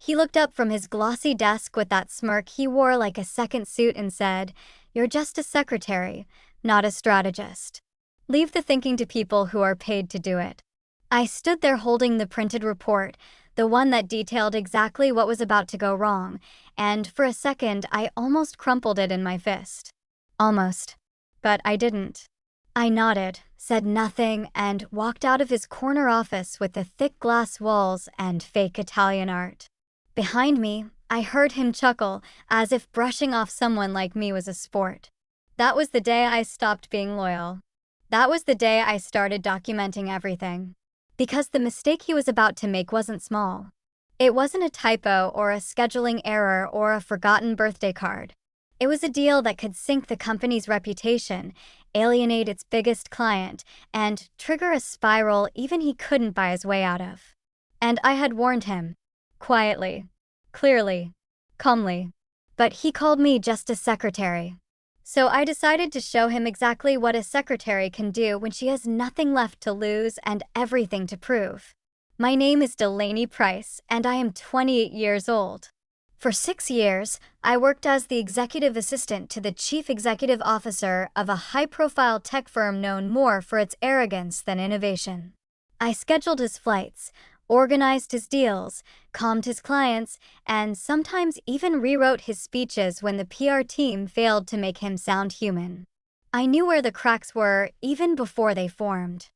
He looked up from his glossy desk with that smirk he wore like a second suit and said, "You're just a secretary, not a strategist. Leave the thinking to people who are paid to do it." I stood there holding the printed report, the one that detailed exactly what was about to go wrong, and for a second I almost crumpled it in my fist. Almost. But I didn't. I nodded, said nothing, and walked out of his corner office with the thick glass walls and fake Italian art. Behind me, I heard him chuckle, as if brushing off someone like me was a sport. That was the day I stopped being loyal. That was the day I started documenting everything. Because the mistake he was about to make wasn't small. It wasn't a typo or a scheduling error or a forgotten birthday card. It was a deal that could sink the company's reputation, alienate its biggest client, and trigger a spiral even he couldn't buy his way out of. And I had warned him. Quietly. Clearly. Calmly. But he called me just a secretary. So I decided to show him exactly what a secretary can do when she has nothing left to lose and everything to prove. My name is Delaney Price, and I am 28 years old. For 6 years, I worked as the executive assistant to the chief executive officer of a high-profile tech firm known more for its arrogance than innovation. I scheduled his flights, organized his deals, calmed his clients, and sometimes even rewrote his speeches when the PR team failed to make him sound human. I knew where the cracks were even before they formed.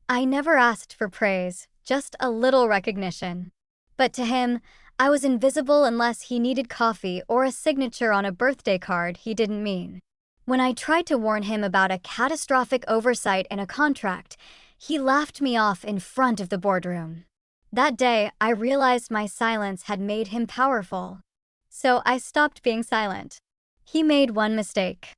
I never asked for praise, just a little recognition. But to him, I was invisible unless he needed coffee or a signature on a birthday card he didn't mean. When I tried to warn him about a catastrophic oversight in a contract, he laughed me off in front of the boardroom. That day, I realized my silence had made him powerful. So I stopped being silent. He made one mistake.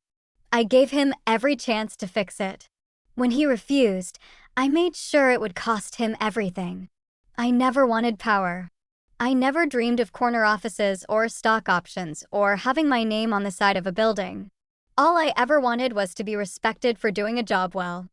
I gave him every chance to fix it. When he refused, I made sure it would cost him everything. I never wanted power. I never dreamed of corner offices or stock options or having my name on the side of a building. All I ever wanted was to be respected for doing a job well.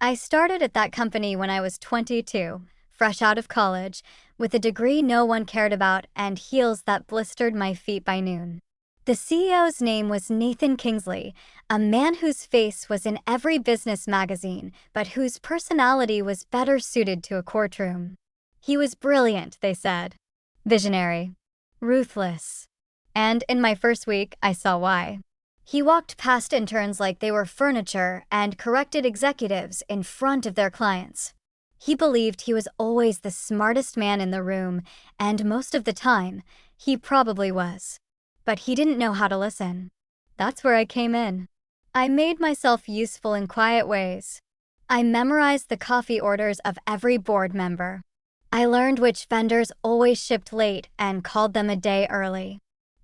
I started at that company when I was 22. Fresh out of college, with a degree no one cared about and heels that blistered my feet by noon. The CEO's name was Nathan Kingsley, a man whose face was in every business magazine, but whose personality was better suited to a courtroom. He was brilliant, they said. Visionary. Ruthless. And in my first week, I saw why. He walked past interns like they were furniture and corrected executives in front of their clients. He believed he was always the smartest man in the room, and most of the time, he probably was. But he didn't know how to listen. That's where I came in. I made myself useful in quiet ways. I memorized the coffee orders of every board member. I learned which vendors always shipped late and called them a day early.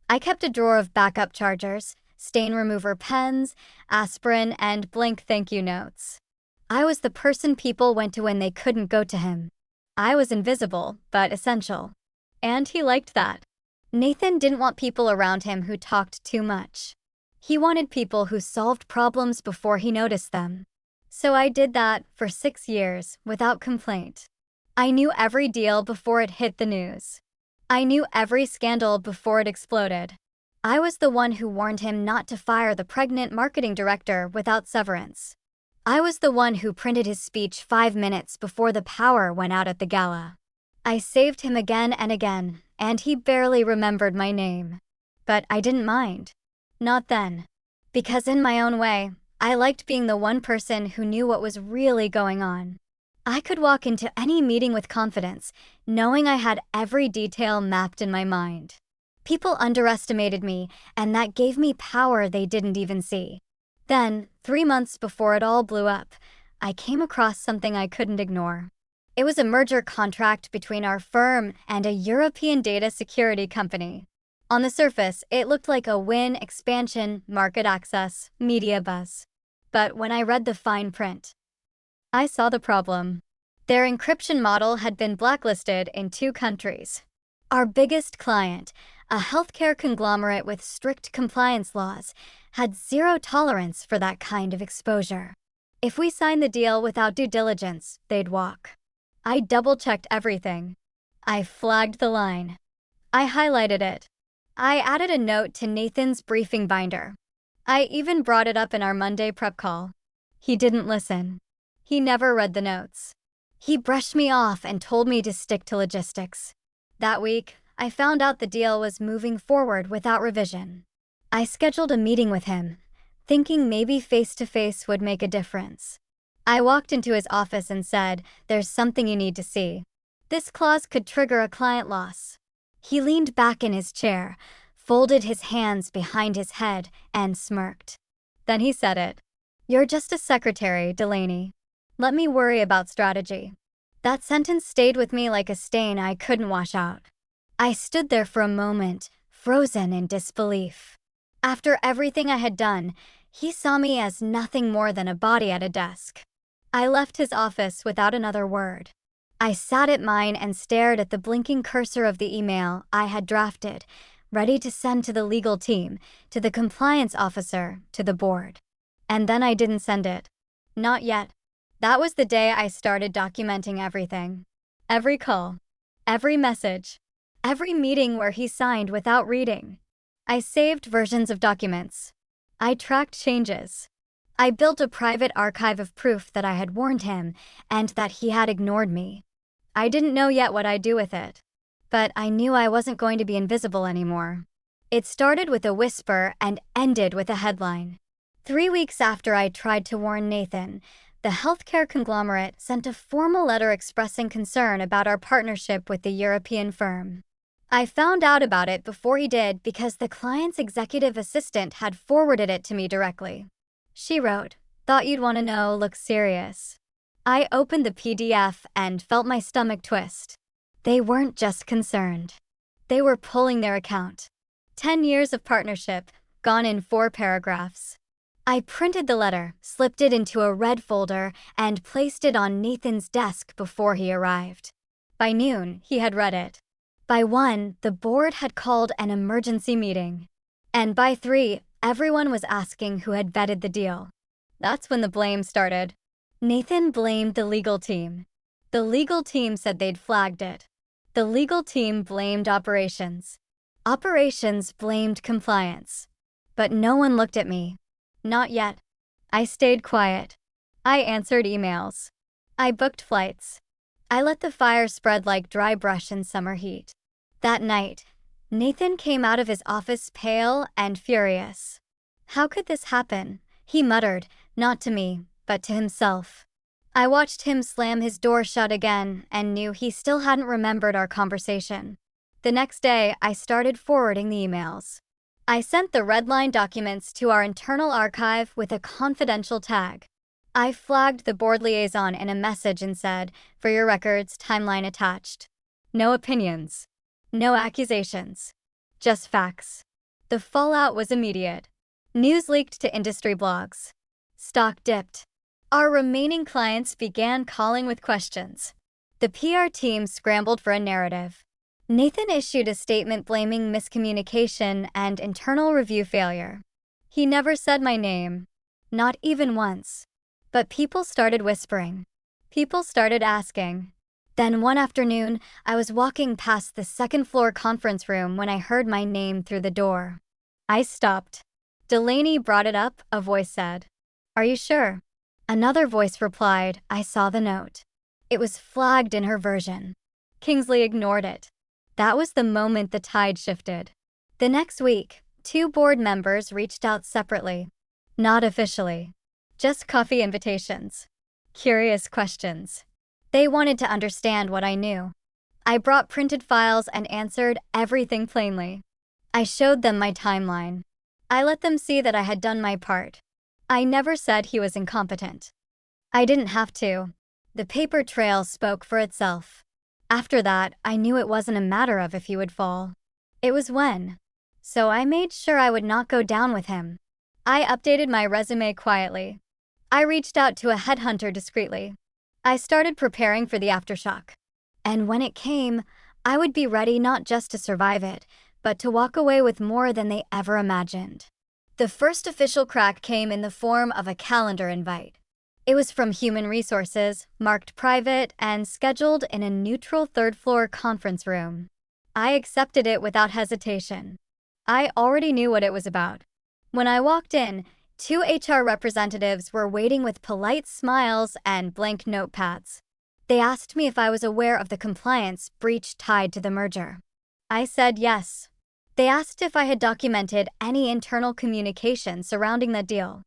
I kept a drawer of backup chargers, stain remover pens, aspirin, and blank thank you notes. I was the person people went to when they couldn't go to him. I was invisible, but essential. And he liked that. Nathan didn't want people around him who talked too much. He wanted people who solved problems before he noticed them. So I did that for 6 years, without complaint. I knew every deal before it hit the news. I knew every scandal before it exploded. I was the one who warned him not to fire the pregnant marketing director without severance. I was the one who printed his speech 5 minutes before the power went out at the gala. I saved him again and again, and he barely remembered my name. But I didn't mind. Not then. Because in my own way, I liked being the one person who knew what was really going on. I could walk into any meeting with confidence, knowing I had every detail mapped in my mind. People underestimated me, and that gave me power they didn't even see. Then, 3 months before it all blew up, I came across something I couldn't ignore. It was a merger contract between our firm and a European data security company. On the surface, it looked like a win, expansion, market access, media buzz. But when I read the fine print, I saw the problem. Their encryption model had been blacklisted in 2 countries. Our biggest client, a healthcare conglomerate with strict compliance laws, had zero tolerance for that kind of exposure. If we signed the deal without due diligence, they'd walk. I double-checked everything. I flagged the line. I highlighted it. I added a note to Nathan's briefing binder. I even brought it up in our Monday prep call. He didn't listen. He never read the notes. He brushed me off and told me to stick to logistics. That week, I found out the deal was moving forward without revision. I scheduled a meeting with him, thinking maybe face-to-face would make a difference. I walked into his office and said, "There's something you need to see. This clause could trigger a client loss." He leaned back in his chair, folded his hands behind his head, and smirked. Then he said it. "You're just a secretary, Delaney. Let me worry about strategy." That sentence stayed with me like a stain I couldn't wash out. I stood there for a moment, frozen in disbelief. After everything I had done, he saw me as nothing more than a body at a desk. I left his office without another word. I sat at mine and stared at the blinking cursor of the email I had drafted, ready to send to the legal team, to the compliance officer, to the board. And then I didn't send it. Not yet. That was the day I started documenting everything. Every call, every message, every meeting where he signed without reading. I saved versions of documents. I tracked changes. I built a private archive of proof that I had warned him and that he had ignored me. I didn't know yet what I'd do with it, but I knew I wasn't going to be invisible anymore. It started with a whisper and ended with a headline. 3 weeks after I tried to warn Nathan, the healthcare conglomerate sent a formal letter expressing concern about our partnership with the European firm. I found out about it before he did because the client's executive assistant had forwarded it to me directly. She wrote, "Thought you'd want to know, looks serious." I opened the PDF and felt my stomach twist. They weren't just concerned. They were pulling their account. 10 years of partnership, gone in 4 paragraphs. I printed the letter, slipped it into a red folder, and placed it on Nathan's desk before he arrived. By noon, he had read it. By 1, the board had called an emergency meeting. And by 3, everyone was asking who had vetted the deal. That's when the blame started. Nathan blamed the legal team. The legal team said they'd flagged it. The legal team blamed operations. Operations blamed compliance. But no one looked at me. Not yet. I stayed quiet. I answered emails. I booked flights. I let the fire spread like dry brush in summer heat. That night, Nathan came out of his office pale and furious. "How could this happen?" he muttered, not to me, but to himself. I watched him slam his door shut again and knew he still hadn't remembered our conversation. The next day, I started forwarding the emails. I sent the red-line documents to our internal archive with a confidential tag. I flagged the board liaison in a message and said, "For your records, timeline attached." No opinions. No accusations. Just facts. The fallout was immediate. News leaked to industry blogs. Stock dipped. Our remaining clients began calling with questions. The PR team scrambled for a narrative. Nathan issued a statement blaming miscommunication and internal review failure. He never said my name. Not even once. But people started whispering. People started asking. Then one afternoon, I was walking past the second-floor conference room when I heard my name through the door. I stopped. "Delaney brought it up," a voice said. "Are you sure?" Another voice replied, "I saw the note." It was flagged in her version. Kingsley ignored it. That was the moment the tide shifted. The next week, 2 board members reached out separately. Not officially. Just coffee invitations. Curious questions. They wanted to understand what I knew. I brought printed files and answered everything plainly. I showed them my timeline. I let them see that I had done my part. I never said he was incompetent. I didn't have to. The paper trail spoke for itself. After that, I knew it wasn't a matter of if he would fall. It was when. So I made sure I would not go down with him. I updated my resume quietly. I reached out to a headhunter discreetly. I started preparing for the aftershock. And when it came, I would be ready not just to survive it, but to walk away with more than they ever imagined. The first official crack came in the form of a calendar invite. It was from Human Resources, marked private, and scheduled in a neutral third-floor conference room. I accepted it without hesitation. I already knew what it was about. When I walked in, 2 HR representatives were waiting with polite smiles and blank notepads. They asked me if I was aware of the compliance breach tied to the merger. I said yes. They asked if I had documented any internal communication surrounding the deal.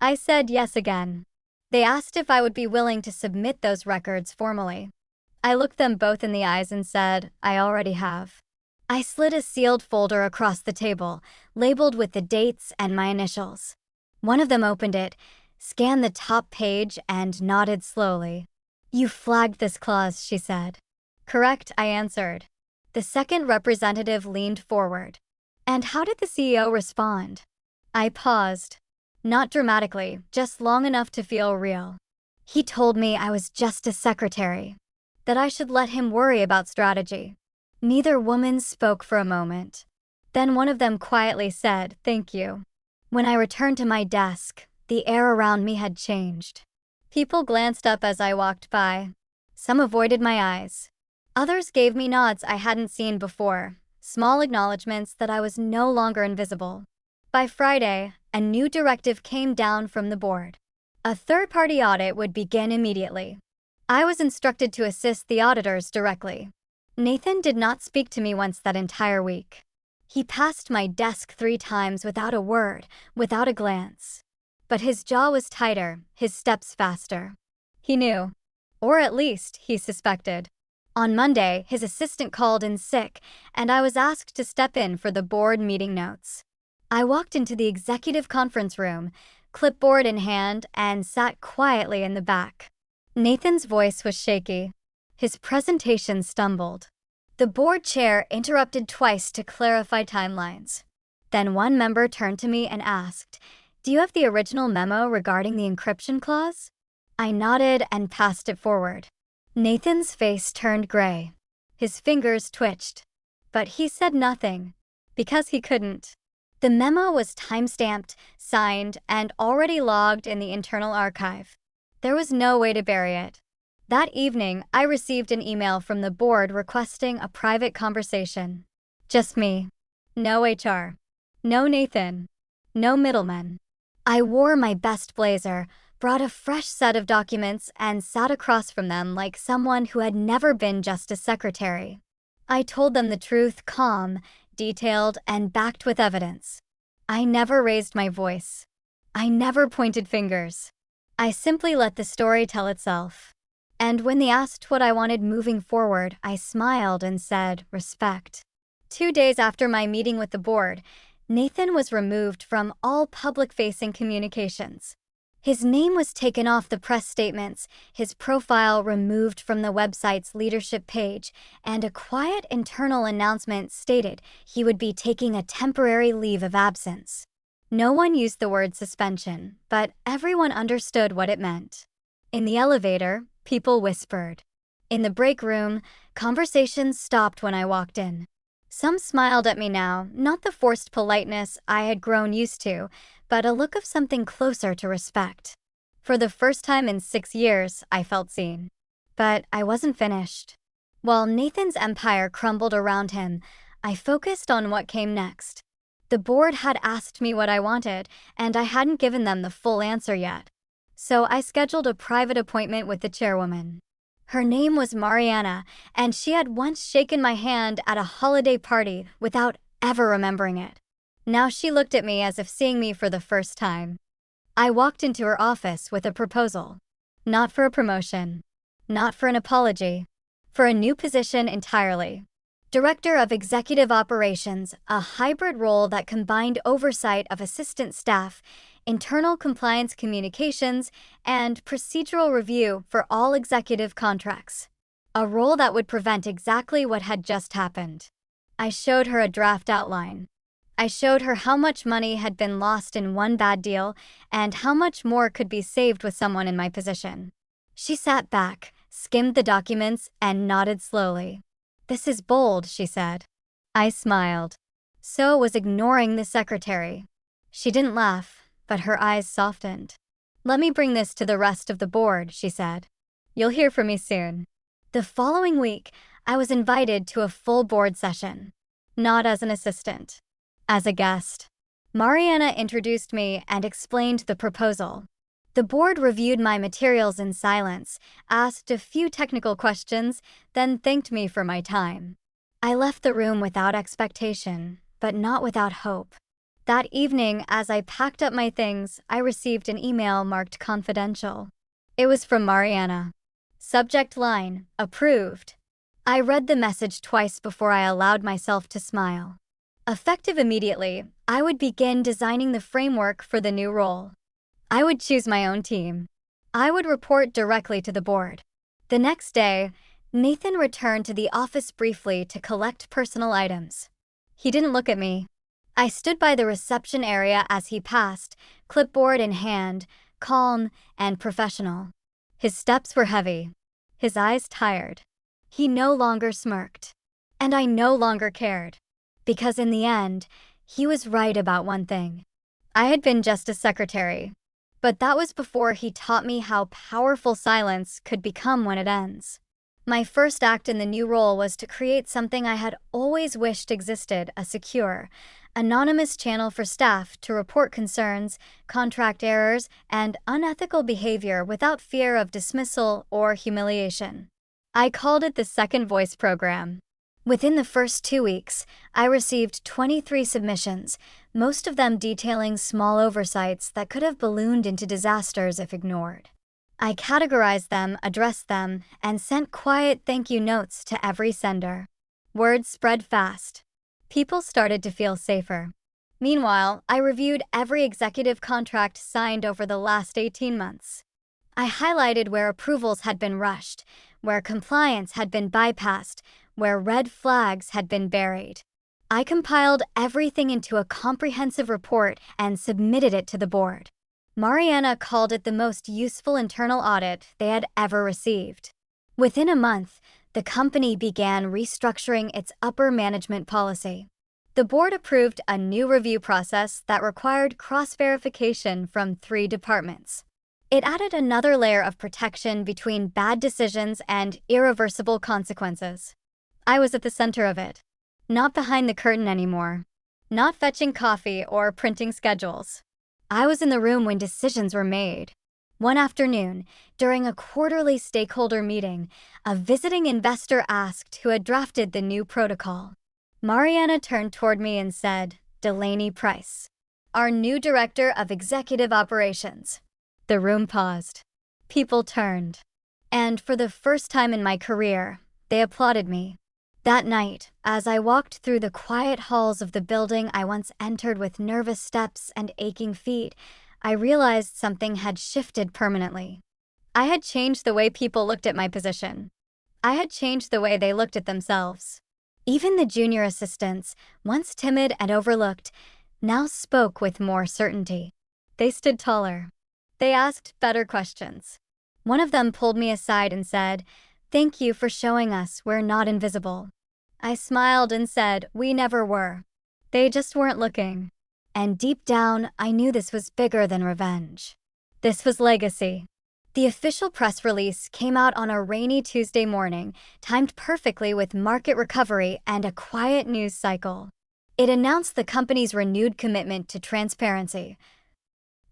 I said yes again. They asked if I would be willing to submit those records formally. I looked them both in the eyes and said, I already have. I slid a sealed folder across the table, labeled with the dates and my initials. One of them opened it, scanned the top page, and nodded slowly. You flagged this clause, she said. Correct, I answered. The second representative leaned forward. And how did the CEO respond? I paused. Not dramatically, just long enough to feel real. He told me I was just a secretary, that I should let him worry about strategy. Neither woman spoke for a moment. Then one of them quietly said, thank you. When I returned to my desk, the air around me had changed. People glanced up as I walked by. Some avoided my eyes. Others gave me nods I hadn't seen before, small acknowledgments that I was no longer invisible. By Friday, a new directive came down from the board. A third-party audit would begin immediately. I was instructed to assist the auditors directly. Nathan did not speak to me once that entire week. He passed my desk 3 times without a word, without a glance. But his jaw was tighter, his steps faster. He knew. Or at least, he suspected. On Monday, his assistant called in sick, and I was asked to step in for the board meeting notes. I walked into the executive conference room, clipboard in hand, and sat quietly in the back. Nathan's voice was shaky. His presentation stumbled. The board chair interrupted twice to clarify timelines. Then one member turned to me and asked, do you have the original memo regarding the encryption clause? I nodded and passed it forward. Nathan's face turned gray. His fingers twitched. But he said nothing, because he couldn't. The memo was time-stamped, signed, and already logged in the internal archive. There was no way to bury it. That evening, I received an email from the board requesting a private conversation. Just me. No HR. No Nathan. No middlemen. I wore my best blazer, brought a fresh set of documents, and sat across from them like someone who had never been just a secretary. I told them the truth, calm, detailed, and backed with evidence. I never raised my voice. I never pointed fingers. I simply let the story tell itself. And when they asked what I wanted moving forward, I smiled and said, respect. 2 days after my meeting with the board, Nathan was removed from all public-facing communications. His name was taken off the press statements, his profile removed from the website's leadership page, and a quiet internal announcement stated he would be taking a temporary leave of absence. No one used the word suspension, but everyone understood what it meant. In the elevator, people whispered. In the break room, conversations stopped when I walked in. Some smiled at me now, not the forced politeness I had grown used to, but a look of something closer to respect. For the first time in 6 years, I felt seen. But I wasn't finished. While Nathan's empire crumbled around him, I focused on what came next. The board had asked me what I wanted, and I hadn't given them the full answer yet. So I scheduled a private appointment with the chairwoman. Her name was Mariana, and she had once shaken my hand at a holiday party without ever remembering it. Now she looked at me as if seeing me for the first time. I walked into her office with a proposal. Not for a promotion. Not for an apology. For a new position entirely. Director of Executive Operations, a hybrid role that combined oversight of assistant staff, internal compliance communications, and procedural review for all executive contracts. A role that would prevent exactly what had just happened. I showed her a draft outline. I showed her how much money had been lost in one bad deal and how much more could be saved with someone in my position. She sat back, skimmed the documents, and nodded slowly. "This is bold," she said. I smiled. So was ignoring the secretary. She didn't laugh, but her eyes softened. "Let me bring this to the rest of the board," she said. "You'll hear from me soon." The following week, I was invited to a full board session. Not as an assistant. As a guest. Mariana introduced me and explained the proposal. The board reviewed my materials in silence, asked a few technical questions, then thanked me for my time. I left the room without expectation, but not without hope. That evening, as I packed up my things, I received an email marked confidential. It was from Mariana. Subject line, approved. I read the message twice before I allowed myself to smile. Effective immediately, I would begin designing the framework for the new role. I would choose my own team. I would report directly to the board. The next day, Nathan returned to the office briefly to collect personal items. He didn't look at me. I stood by the reception area as he passed, clipboard in hand, calm and professional. His steps were heavy, his eyes tired. He no longer smirked. And I no longer cared. Because in the end, he was right about one thing. I had been just a secretary. But that was before he taught me how powerful silence could become when it ends. My first act in the new role was to create something I had always wished existed: a secure, anonymous channel for staff to report concerns, contract errors, and unethical behavior without fear of dismissal or humiliation. I called it the Second Voice program. Within the first 2 weeks, I received 23 submissions, most of them detailing small oversights that could have ballooned into disasters if ignored. I categorized them, addressed them, and sent quiet thank you notes to every sender. Word spread fast. People started to feel safer. Meanwhile, I reviewed every executive contract signed over the last 18 months. I highlighted where approvals had been rushed, where compliance had been bypassed, where red flags had been buried. I compiled everything into a comprehensive report and submitted it to the board. Mariana called it the most useful internal audit they had ever received. Within a month, the company began restructuring its upper management policy. The board approved a new review process that required cross-verification from 3 departments. It added another layer of protection between bad decisions and irreversible consequences. I was at the center of it. Not behind the curtain anymore. Not fetching coffee or printing schedules. I was in the room when decisions were made. One afternoon, during a quarterly stakeholder meeting, a visiting investor asked who had drafted the new protocol. Mariana turned toward me and said, "Delaney Price, our new director of executive operations." The room paused. People turned. And for the first time in my career, they applauded me. That night, as I walked through the quiet halls of the building I once entered with nervous steps and aching feet, I realized something had shifted permanently. I had changed the way people looked at my position. I had changed the way they looked at themselves. Even the junior assistants, once timid and overlooked, now spoke with more certainty. They stood taller. They asked better questions. One of them pulled me aside and said, "Thank you for showing us we're not invisible." I smiled and said, "We never were. They just weren't looking." And deep down, I knew this was bigger than revenge. This was legacy. The official press release came out on a rainy Tuesday morning, timed perfectly with market recovery and a quiet news cycle. It announced the company's renewed commitment to transparency,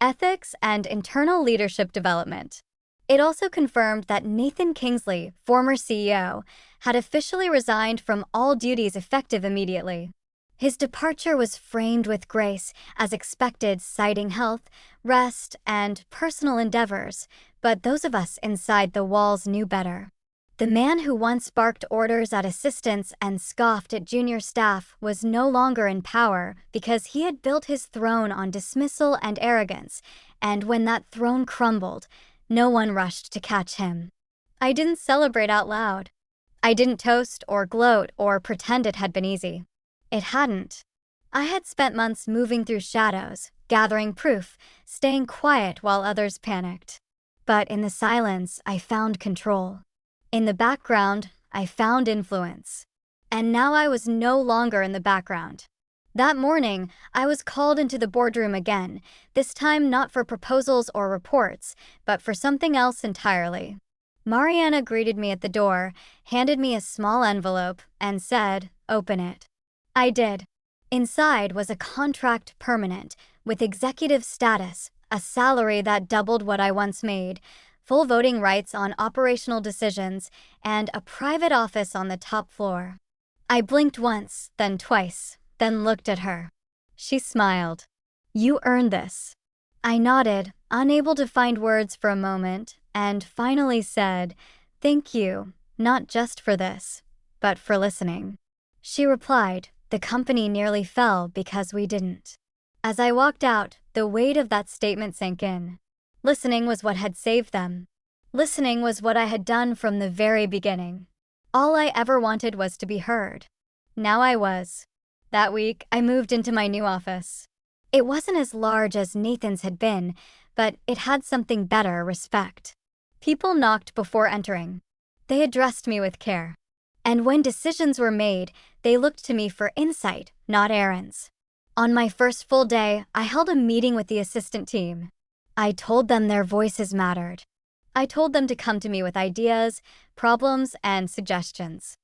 ethics, and internal leadership development. It also confirmed that Nathan Kingsley, former CEO, had officially resigned from all duties effective immediately. His departure was framed with grace, as expected, citing health, rest, and personal endeavors, but those of us inside the walls knew better. The man who once barked orders at assistants and scoffed at junior staff was no longer in power because he had built his throne on dismissal and arrogance, and when that throne crumbled, no one rushed to catch him. I didn't celebrate out loud. I didn't toast or gloat or pretend it had been easy. It hadn't. I had spent months moving through shadows, gathering proof, staying quiet while others panicked. But in the silence, I found control. In the background, I found influence. And now I was no longer in the background. That morning, I was called into the boardroom again, this time not for proposals or reports, but for something else entirely. Mariana greeted me at the door, handed me a small envelope, and said, "Open it." I did. Inside was a contract permanent, with executive status, a salary that doubled what I once made, full voting rights on operational decisions, and a private office on the top floor. I blinked once, then twice, then looked at her. She smiled. "You earned this." I nodded, unable to find words for a moment, and finally said, "Thank you, not just for this, but for listening." She replied, "The company nearly fell because we didn't." As I walked out, the weight of that statement sank in. Listening was what had saved them. Listening was what I had done from the very beginning. All I ever wanted was to be heard. Now I was. That week, I moved into my new office. It wasn't as large as Nathan's had been, but it had something better: respect. People knocked before entering. They addressed me with care. And when decisions were made, they looked to me for insight, not errands. On my first full day, I held a meeting with the assistant team. I told them their voices mattered. I told them to come to me with ideas, problems, and suggestions.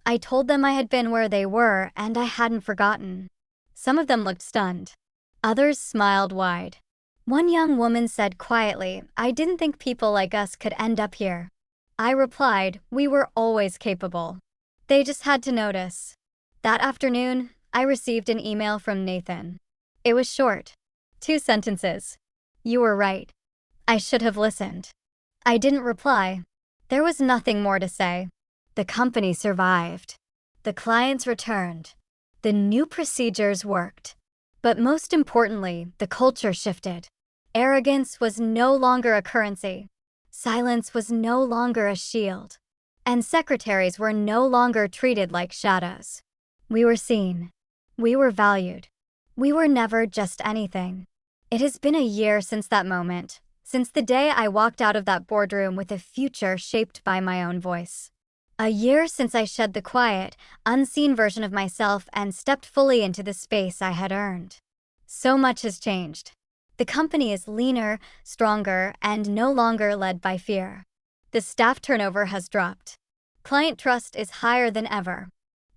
I told them I had been where they were and I hadn't forgotten. Some of them looked stunned. Others smiled wide. One young woman said quietly, "I didn't think people like us could end up here." I replied, "We were always capable. They just had to notice." That afternoon, I received an email from Nathan. It was short. 2 sentences. "You were right. I should have listened." I didn't reply. There was nothing more to say. The company survived. The clients returned. The new procedures worked. But most importantly, the culture shifted. Arrogance was no longer a currency. Silence was no longer a shield. And secretaries were no longer treated like shadows. We were seen. We were valued. We were never just anything. It has been a year since that moment, since the day I walked out of that boardroom with a future shaped by my own voice. A year since I shed the quiet, unseen version of myself and stepped fully into the space I had earned. So much has changed. The company is leaner, stronger, and no longer led by fear. The staff turnover has dropped. Client trust is higher than ever.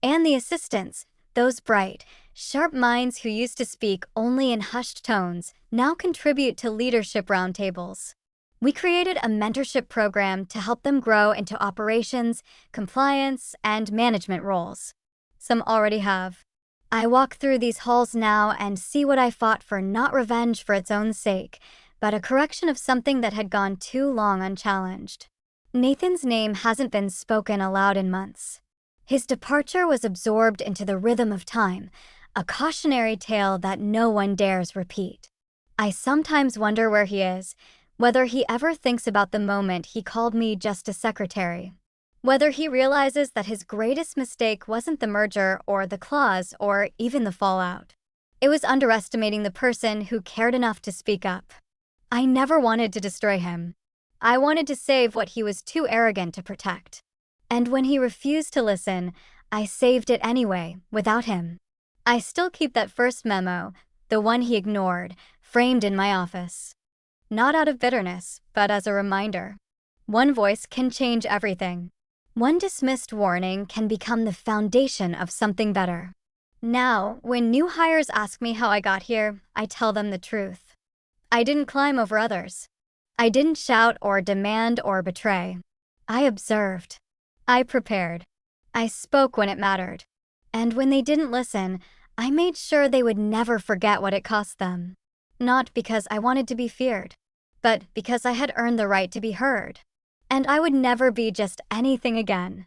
And the assistants, those bright, sharp minds who used to speak only in hushed tones, now contribute to leadership roundtables. We created a mentorship program to help them grow into operations, compliance, and management roles. Some already have. I walk through these halls now and see what I fought for: not revenge for its own sake, but a correction of something that had gone too long unchallenged. Nathan's name hasn't been spoken aloud in months. His departure was absorbed into the rhythm of time, a cautionary tale that no one dares repeat. I sometimes wonder where he is, whether he ever thinks about the moment he called me just a secretary. Whether he realizes that his greatest mistake wasn't the merger or the clause or even the fallout. It was underestimating the person who cared enough to speak up. I never wanted to destroy him. I wanted to save what he was too arrogant to protect. And when he refused to listen, I saved it anyway, without him. I still keep that first memo, the one he ignored, framed in my office. Not out of bitterness, but as a reminder. One voice can change everything. One dismissed warning can become the foundation of something better. Now, when new hires ask me how I got here, I tell them the truth. I didn't climb over others. I didn't shout or demand or betray. I observed. I prepared. I spoke when it mattered. And when they didn't listen, I made sure they would never forget what it cost them. Not because I wanted to be feared, but because I had earned the right to be heard. And I would never be just anything again.